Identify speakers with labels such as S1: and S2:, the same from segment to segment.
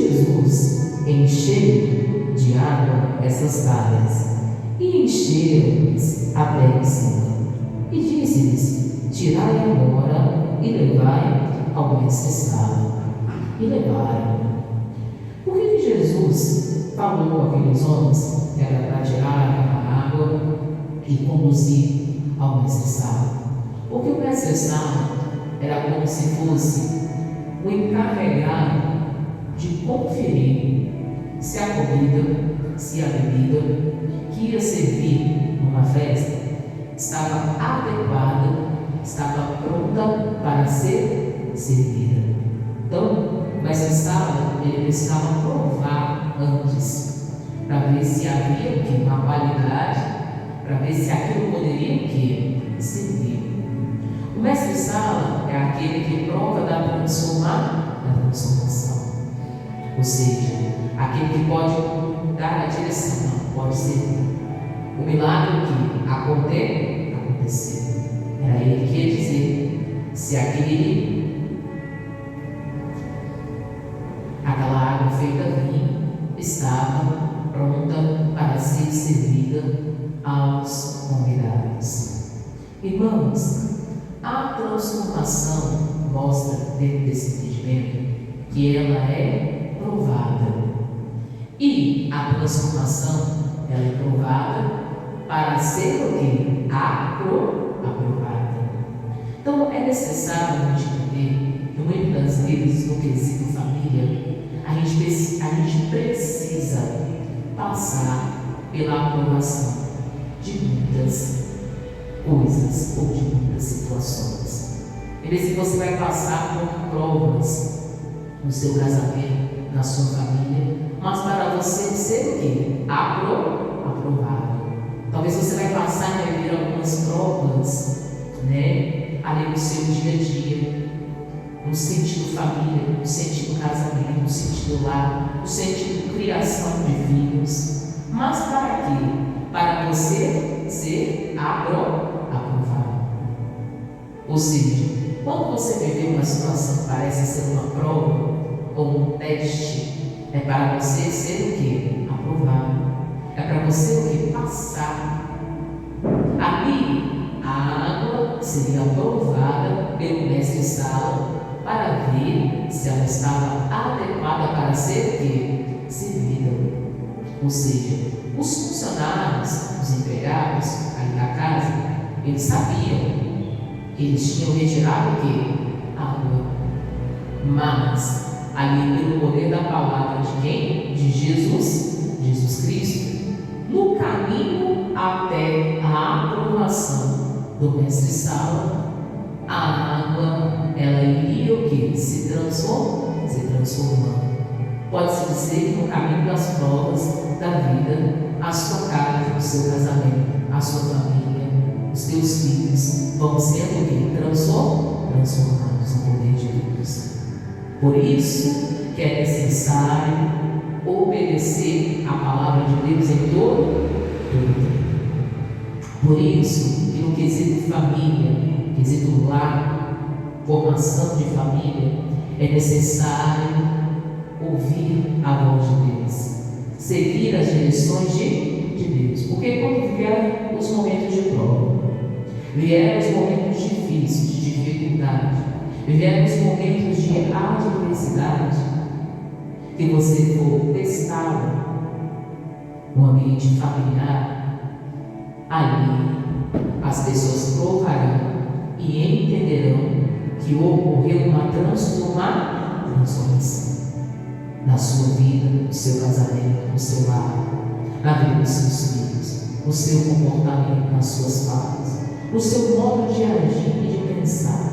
S1: Jesus encheu de água essas talhas, e encheram-lhes até em cima. E disse-lhes: tirai agora e levai ao mestre-sala. E levaram. Por que Jesus falou com aqueles homens que era para tirar aquela água e conduzir ao mestre-sala? Porque o mestre-sala era como se fosse o encarregado de conferir se a comida, se a bebida que ia servir numa festa estava adequada, estava pronta para ser servida. Então, o mestre-sala, ele precisava provar antes, para ver se havia o que? Uma qualidade, para ver se aquilo poderia o que? Servir. O mestre-sala é aquele que prova da transformação. Ou seja, aquele que pode dar a direção, pode servir. O milagre que aconteceu, era ele que ia dizer se aquela água feita vinho estava pronta para ser servida aos convidados. Irmãos, a transformação mostra dentro desse entendimento que ela é provada. E a transformação ela é provada para ser o que? Aprovada. Então é necessário a gente entender que muitas vezes no quesito família a gente precisa passar pela aprovação de muitas coisas ou de muitas situações. Às vezes você vai passar por provas no seu casamento, na sua família, mas para você ser o quê? Aprovado. Talvez você vai passar e vai ver algumas provas, ali no seu dia a dia, no sentido família, no sentido casamento, no sentido lar, no sentido criação de filhos. Mas para quê? Para você ser aprovado. Ou seja, quando você viver uma situação que parece ser uma prova ou um teste, é para você ser o quê? Aprovado. É para você o quê? Passar. Ali, a água seria provada pelo mestre-sala para ver se ela estava adequada para ser o quê? Servida. Ou seja, os funcionários, os empregados ali da casa, eles sabiam que eles tinham retirado o quê? Água. Mas, ali pelo poder da palavra de quem? De Jesus Cristo, no caminho até a aprovação do mestre-sala, a água, ela iria o quê? Se transformando. Pode-se dizer que no caminho das provas da vida, a sua casa, o seu casamento, a sua família, os teus filhos vão sendo o quê? Transformados no poder de Deus. Por isso que é necessário obedecer a palavra de Deus em todo o tempo. Por isso que no quesito família, quesito lar, formação de família, é necessário ouvir a voz de Deus, seguir as direções de Deus. Porque quando vieram os momentos de prova, vieram os momentos difíceis, de dificuldade, vieram os momentos de adversidade, que você for testado no ambiente familiar, ali as pessoas provarão e entenderão que ocorreu uma transformação na sua vida, no seu casamento, no seu lar, na vida dos seus filhos, no seu comportamento, nas suas falas, no seu modo de agir e de pensar,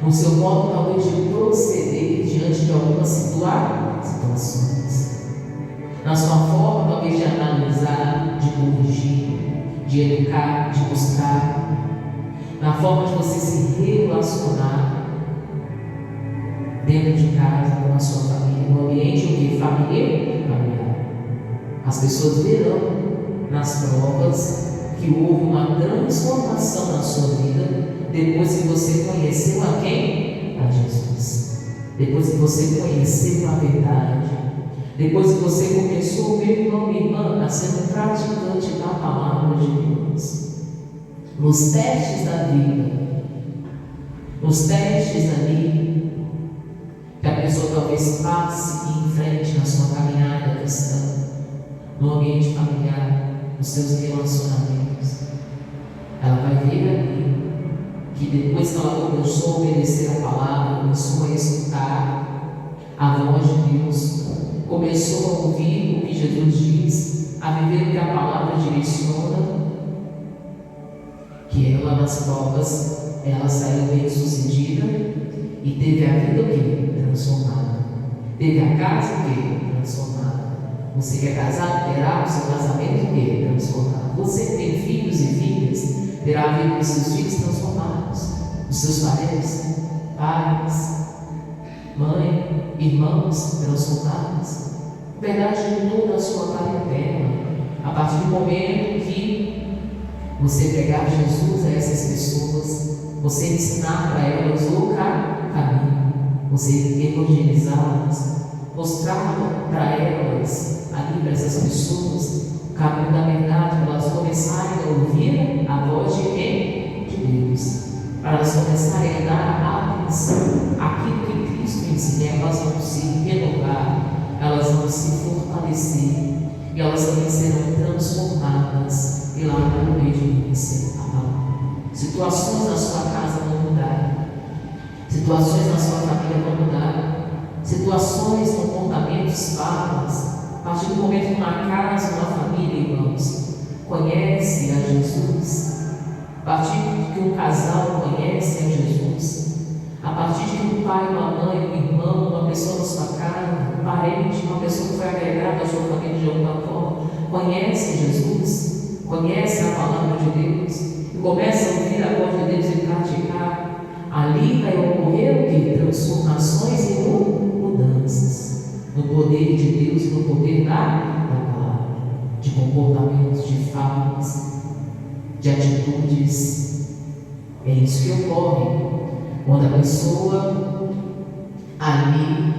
S1: no seu modo talvez de proceder diante de algumas situações, na sua forma talvez de analisar, de corrigir, de educar, de buscar, na forma de você se relacionar dentro de casa, com a sua família, no ambiente familiar. As pessoas verão nas provas que houve uma transformação na sua vida depois que você conheceu a quem? A Jesus. depois que você conheceu a verdade, depois que você começou, meu irmão, minha irmã, a ser um praticante da palavra de Deus, nos testes da vida, nos testes ali, que a pessoa talvez passe e enfrente na sua caminhada cristã, no ambiente familiar, nos seus relacionamentos, ela vai ver ali que depois que ela começou a obedecer a palavra, começou a escutar a voz de Deus, começou a ouvir o que Jesus diz, a viver o que a palavra direciona, que ela nas provas, ela saiu bem sucedida e teve a vida o quê? Transformada. Teve a casa o quê? Transformada. Você que é casado, terá o seu casamento o quê? Transformado. Você que tem filhos e filhas, terá a vida dos seus filhos transformados. Os seus parentes, pais, mãe, irmãos transformados. Verdade de toda a sua parentela. A partir do momento que você pregar Jesus a essas pessoas, você ensinar para elas o caminho, você evangelizá-las, mostrar para elas, ali para essas pessoas, o caminho da verdade, para elas começarem a ouvir a voz de quem? De Deus. Para elas começarem a dar atenção àquilo que Cristo ensina, elas vão se renovar, elas vão se fortalecer e elas também serão transformadas pela obediência à palavra. Situações na sua casa vão mudar, situações na sua família vão mudar, situações, comportamentos, falas. A partir do momento que uma casa, uma família, irmãos, conhece a Jesus, a partir de que um casal conhece a Jesus, a partir de que um pai, uma mãe, um irmão, uma pessoa na sua casa, um parente, uma pessoa que foi agregada à sua família de alguma forma, conhece Jesus, conhece a palavra de Deus e começa a ouvir a voz de Deus e praticar, ali vai ocorrer o que? Transformações e mudanças no poder de Deus, no poder da palavra, de comportamentos, de falas, de atitudes. É isso que ocorre quando a pessoa ali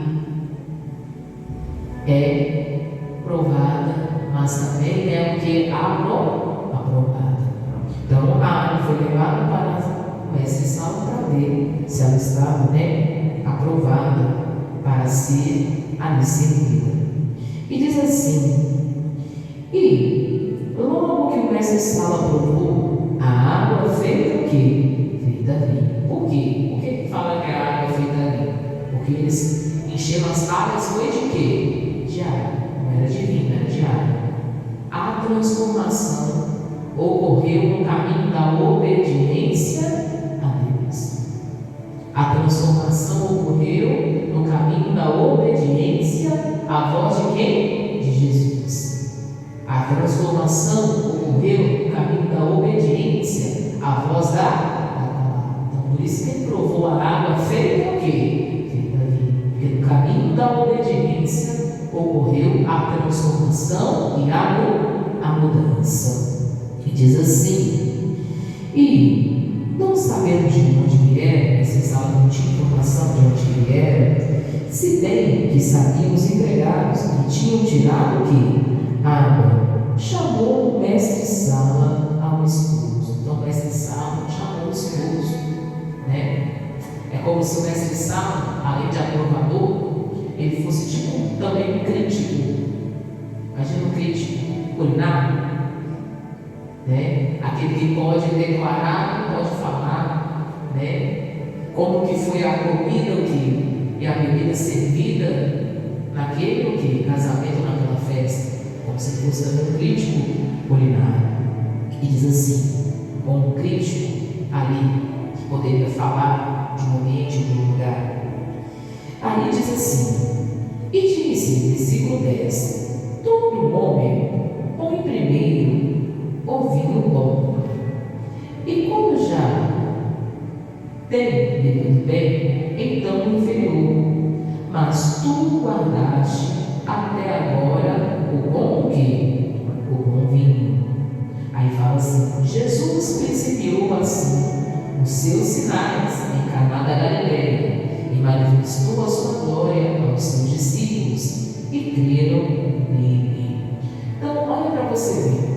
S1: é provada, mas também é o que? Aprovada. Então a água foi levada para o mestre Saulo para ver se ela estava, aprovada para ser ali servida. E diz assim: e logo que o mestre Saulo aprovou, a água feita o quê? Feita vinho. Por quê? Por que fala que a água feita vinho? Porque eles encheram as talhas, foi de quê? De água. Não era de vinho, era de água. A transformação ocorreu no caminho da obediência a Deus. A transformação ocorreu no caminho da obediência à voz de quem? De Jesus. A transformação ocorreu no caminho da obediência à voz da palavra. Então, por isso que ele provou a água feita o quê? Feita vinho. Porque no caminho da obediência ocorreu a transformação e a mudança. E diz assim: e não sabendo de onde vieram, esses não tinham informação de onde vieram, se bem que sabiam os empregados que tinham tirado o quê? Água, chamou o mestre Sala ao esposo. Então o mestre Sala chamou o esposo, É como se o mestre Sala, além de aprovador, ele fosse tipo também um crítico. Imagina um crítico culinário, aquele que pode declarar, pode falar, como que foi a comida e a bebida servida naquele casamento, naquela festa, como se fosse um crítico culinário. E diz assim: um crítico ali que poderia falar de um ambiente, de um lugar. Aí diz assim: e disse, versículo 10: todo homem põe primeiro o vinho bom, e quando já tem bebido bem, então o inferior, mas tu guardaste até agora o bom quê? O bom vinho. Aí fala assim: Jesus principiou assim os seus sinais em Caná da Galileia e manifestou a sua você ver.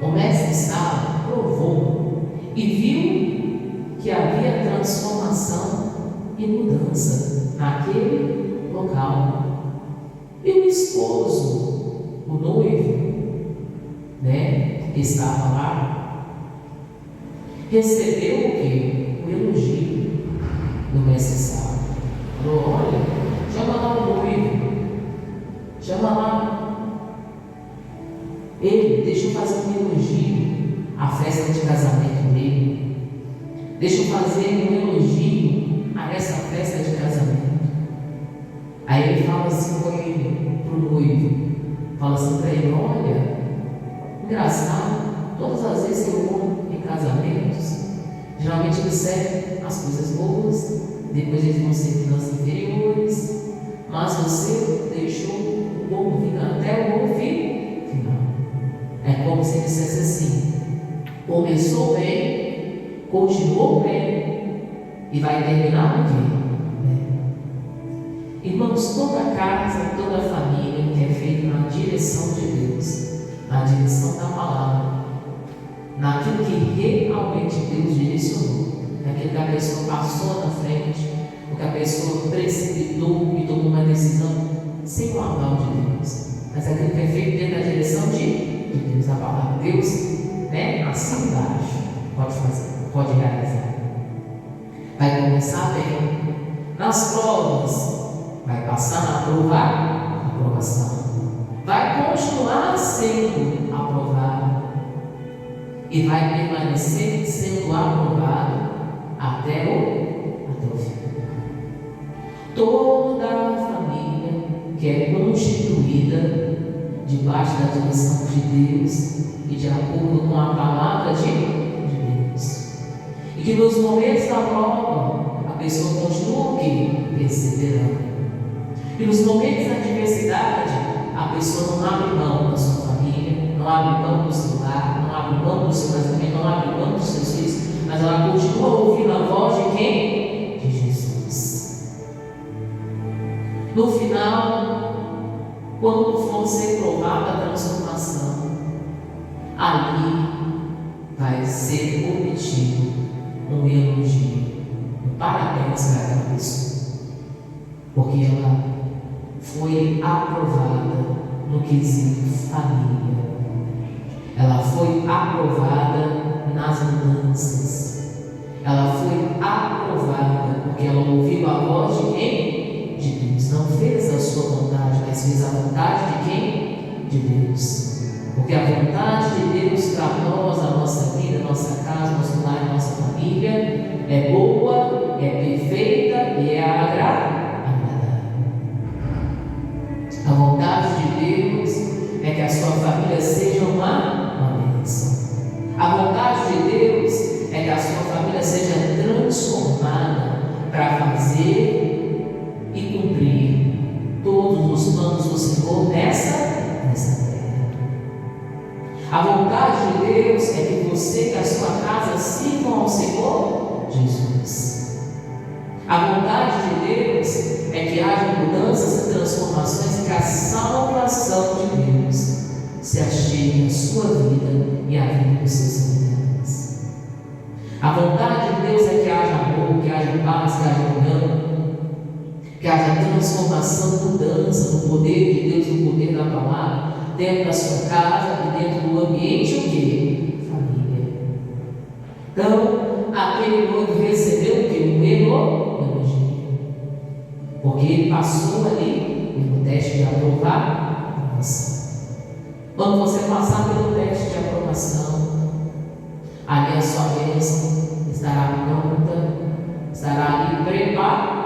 S1: O mestre Sala provou e viu que havia transformação e mudança naquele local. E o esposo, o noivo, que estava lá, recebeu o quê? O elogio do mestre Sala. Falou: olha, chama lá o noivo, chama lá ele, deixa eu fazer um elogio à festa de casamento dele, deixa eu fazer um elogio a essa festa de casamento. Aí ele fala assim com ele, para o noivo, fala assim para ele: olha, engraçado, todas as vezes que eu vou em casamentos, geralmente eles servem as coisas boas, depois eles vão servindo as inferiores, mas você deixou o bom vinho até o bom fim final. É como se ele dissesse assim: começou bem, continuou bem e vai terminar bem. Irmãos, toda casa, toda família que é feita na direção de Deus, na direção da palavra, naquilo que realmente Deus direcionou, naquilo que a pessoa passou na frente, o que a pessoa precipitou e tomou uma decisão sem o aval de Deus, mas aquilo que é feito dentro da direção de Deus, a palavra. Deus, assim embaixo, pode fazer, pode realizar. Vai começar bem nas provas, vai passar na aprovação, vai continuar sendo aprovado e vai permanecer sendo aprovado até o fim. Toda a família que é constituída debaixo da direção de Deus e de acordo com a palavra de Deus, e que nos momentos da prova a pessoa continua o quê? Perseverando. E nos momentos da adversidade, a pessoa não abre mão da sua família, não abre mão do seu lar, não abre mão do seu casamento, não abre mão dos seus filhos, mas ela continua ouvindo a voz de quem? De Jesus. No final, quando for ser provada a transformação, ali vai ser obtido um elogio, um parabéns para aquela pessoa, porque ela foi aprovada no quesito família, ela foi aprovada nas mudanças, ela foi aprovada porque ela ouviu a voz de quem? De Deus. Não fez a sua vontade, mas fez a vontade de quem? De Deus. Porque a vontade de Deus para nós, a nossa vida, a nossa casa, nosso lar, a nossa família é boa, é perfeita e é agradável. A vontade de Deus é que a sua família seja uma bênção. A vontade de Deus é que a sua família seja transformada para fazer e cumprir todos os planos do Senhor nessa terra. A vontade de Deus é que você e a sua casa sirvam ao Senhor Jesus. A vontade de Deus é que haja mudanças e transformações e que a salvação de Deus se achegue à sua vida e à vida dos seus semelhantes. A vontade de Deus é que haja amor, que haja paz, que haja união, que haja transformação, mudança no poder de Deus, no poder da palavra, dentro da sua casa e dentro do ambiente o quê? Família. Então, aquele noivo recebeu o quê? Um elogio. Porque ele passou ali pelo teste de aprovação. Quando você passar pelo teste de aprovação, ali a sua bênção estará pronta, estará ali preparada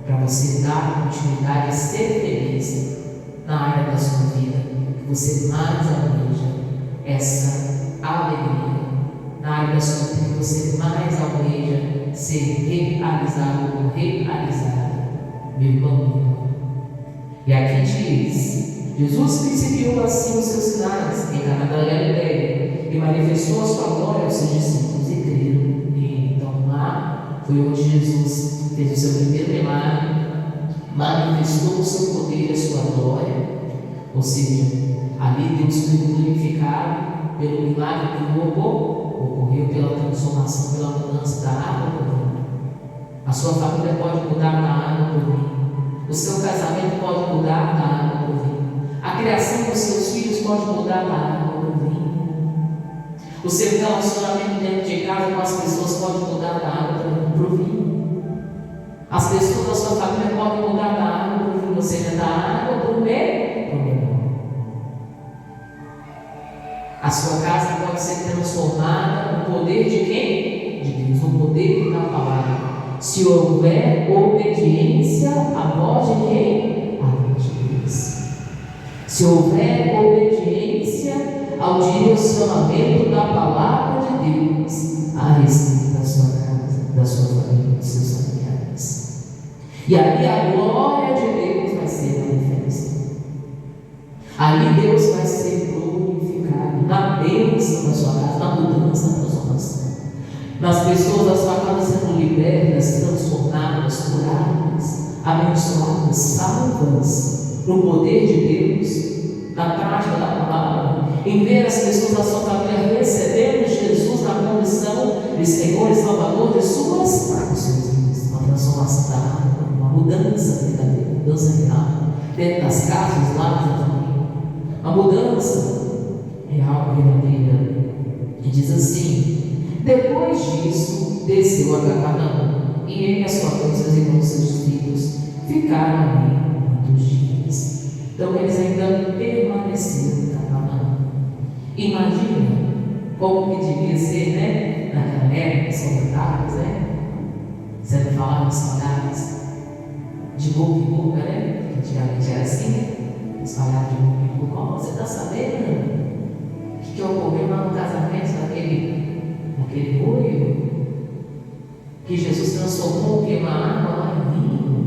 S1: para você dar continuidade e ser feliz na área da sua vida, que você mais almeja essa alegria, na área da sua vida que você mais almeja ser realizado ou realizada, meu irmão, minha irmã. E aqui diz: Jesus principiou assim os seus sinais em Caná da Galileia e manifestou a sua glória aos seus discípulos e creram nele. Então lá foi onde Jesus fez o seu primeiro milagre, manifestou o seu poder e a sua glória, ou seja, Ali Deus foi glorificado pelo milagre que ocorreu, pela transformação, pela mudança da água para o vinho. A sua família pode mudar da água para o vinho. O seu casamento pode mudar da água para o vinho. A criação dos seus filhos pode mudar da água para o vinho. O seu relacionamento dentro de casa com as pessoas pode mudar da água para o vinho. As pessoas da sua família podem mudar da água para o vinho, ou seja, da água para o melhor. A sua casa pode ser transformada no poder de quem? De Deus, no poder da palavra. Se houver obediência à voz de quem? À voz de Deus. Se houver obediência ao direcionamento da palavra de Deus a respeito da sua casa, da sua família, dos seus familiares. E ali a glória de Deus vai ser manifesta. Ali Deus vai ser glorificado na bênção da sua casa, na mudança, na transformação. Nas pessoas da sua casa sendo libertas, transformadas, curadas, abençoadas, salvas, no poder de Deus, na prática da palavra, em ver as pessoas da sua família recebendo Jesus na condição de Senhor e Salvador de suas vidas, uma transformação da alma, uma mudança verdadeira, mudança real, dentro das casas, lá da família, uma mudança real, verdadeira, que diz assim: depois disso, desceu a Cafarnaum, e ele, a sua mãe, seus irmãos, seus filhos, ficaram ali muitos dias. Então, eles ainda permaneceram em Cafarnaum. Imagina como que devia ser, né? Naquela época, os comentários, né? Sendo faladas palavras de boca em boca, né? Que antigamente era assim, né? Espalhado de boca em boca. Oh, você está sabendo o que ocorreu lá no casamento daquele noivo? Que Jesus transformou uma água lá em vinho.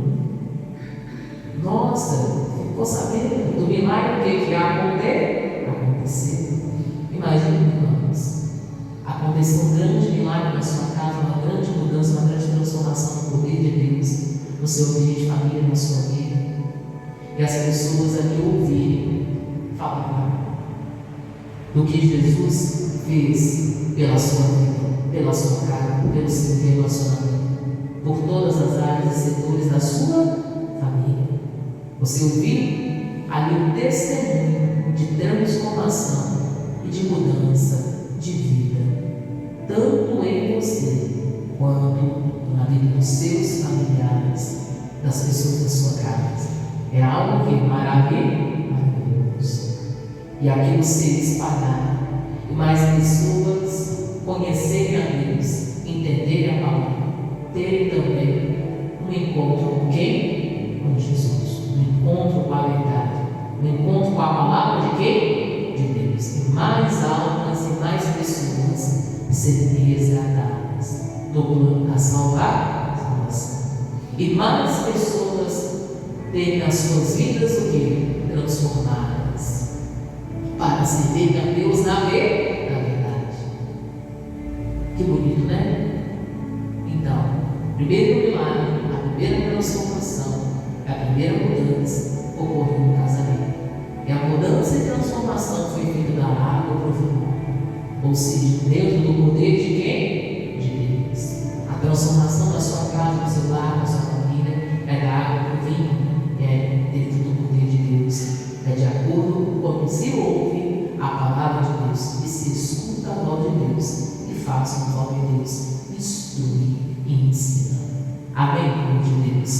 S1: Nossa, ficou sabendo do milagre que aconteceu. Imagina, irmãos, aconteceu um grande milagre na sua casa, uma grande mudança, uma grande transformação no poder de Deus, no seu ambiente de família, na sua vida. E as pessoas ali ouvirem falar do que Jesus fez pela sua vida, pela sua casa, pelo seu relacionamento, por todas as áreas e setores da sua família. Você ouviu ali um testemunho de transformação e de mudança de vida, tanto em você quanto na vida dos seus familiares, das pessoas da sua casa. É algo que é maravilhoso. E aquilo ser espalhado, e mais pessoas conhecerem a Deus, entenderem a palavra, terem também um encontro com quem? Com Jesus, um encontro com a verdade, um encontro com a palavra de quem? De Deus. E mais almas e mais pessoas serem resgatadas no plano da salvação. E mais pessoas terem as suas vidas o que? Transformadas, para servir a Deus na verdade. Que bonito, né? Então, primeiro milagre, a primeira transformação, a primeira mudança ocorreu no casamento. E a mudança e transformação foi feita da água para o vinho. Ou seja, dentro do poder de quem? De Deus. A transformação da sua casa, do seu lar, da sua família, é da água para o vinho. É dentro do poder de Deus. É de acordo com quando se ouve a palavra de Deus e se escuta a voz de Deus e faz conforme Deus instrui e ensina. Amém, povo de Deus.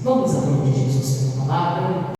S1: Vamos aplaudir Jesus pela palavra.